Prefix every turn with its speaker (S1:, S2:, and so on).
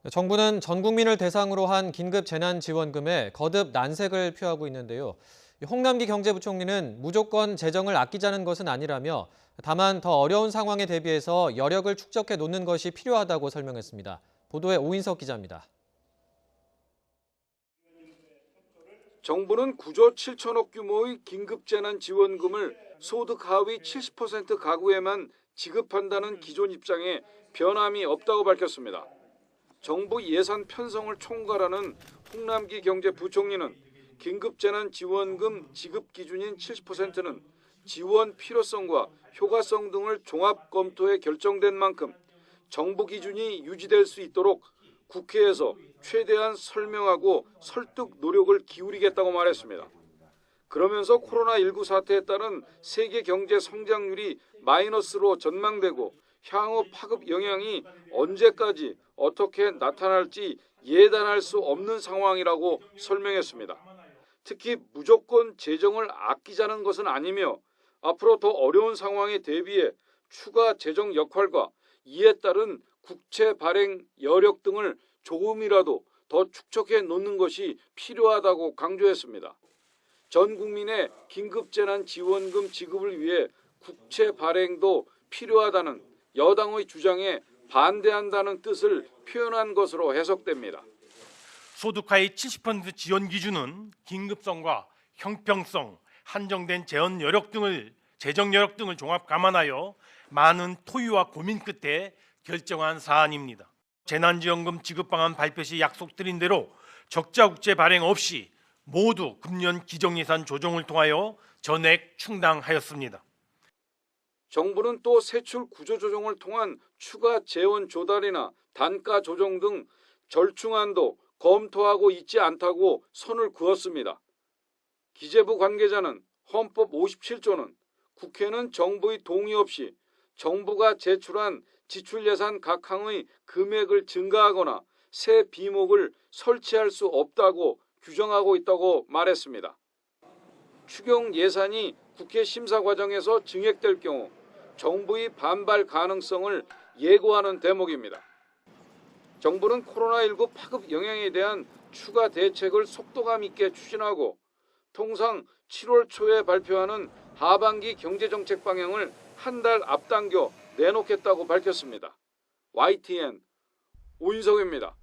S1: 정부는 전 국민을 대상으로 한 긴급 재난지원금에 거듭 난색을 표하고 있는데요. 홍남기 경제부총리는 무조건 재정을 아끼자는 것은 아니라며 다만 더 어려운 상황에 대비해서 여력을 축적해 놓는 것이 필요하다고 설명했습니다. 보도에 오인석 기자입니다.
S2: 정부는 9조 7천억 규모의 긴급재난지원금을 소득 하위 70% 가구에만 지급한다는 기존 입장에 변함이 없다고 밝혔습니다. 정부 예산 편성을 총괄하는 홍남기 경제부총리는 긴급재난지원금 지급 기준인 70%는 지원 필요성과 효과성 등을 종합 검토해 결정된 만큼 정부 기준이 유지될 수 있도록 국회에서 최대한 설명하고 설득 노력을 기울이겠다고 말했습니다. 그러면서 코로나19 사태에 따른 세계 경제 성장률이 마이너스로 전망되고 향후 파급 영향이 언제까지 어떻게 나타날지 예단할 수 없는 상황이라고 설명했습니다. 특히 무조건 재정을 아끼자는 것은 아니며 앞으로 더 어려운 상황에 대비해 추가 재정 역할과 이에 따른 국채 발행 여력 등을 조금이라도 더 축적해 놓는 것이 필요하다고 강조했습니다. 전 국민의 긴급재난지원금 지급을 위해 국채 발행도 필요하다는 여당의 주장에 반대한다는 뜻을 표현한 것으로 해석됩니다.
S3: 소득하위 70% 지원 기준은 긴급성과 형평성, 한정된 재정 여력 등을 종합 감안하여 많은 토의와 고민 끝에 결정한 사안입니다. 재난지원금 지급 방안 발표 시 약속드린 대로 적자 국채 발행 없이 모두 금년 기정예산 조정을 통하여 전액 충당하였습니다.
S2: 정부는 또 세출 구조 조정을 통한 추가 재원 조달이나 단가 조정 등 절충안도 검토하고 있지 않다고 선을 그었습니다. 기재부 관계자는 헌법 57조는 국회는 정부의 동의 없이 정부가 제출한 지출예산 각 항의 금액을 증가하거나 새 비목을 설치할 수 없다고 규정하고 있다고 말했습니다. 추경 예산이 국회 심사 과정에서 증액될 경우 정부의 반발 가능성을 예고하는 대목입니다. 정부는 코로나19 파급 영향에 대한 추가 대책을 속도감 있게 추진하고 통상 7월 초에 발표하는 하반기 경제정책 방향을 한 달 앞당겨 내놓겠다고 밝혔습니다. YTN 오인석입니다.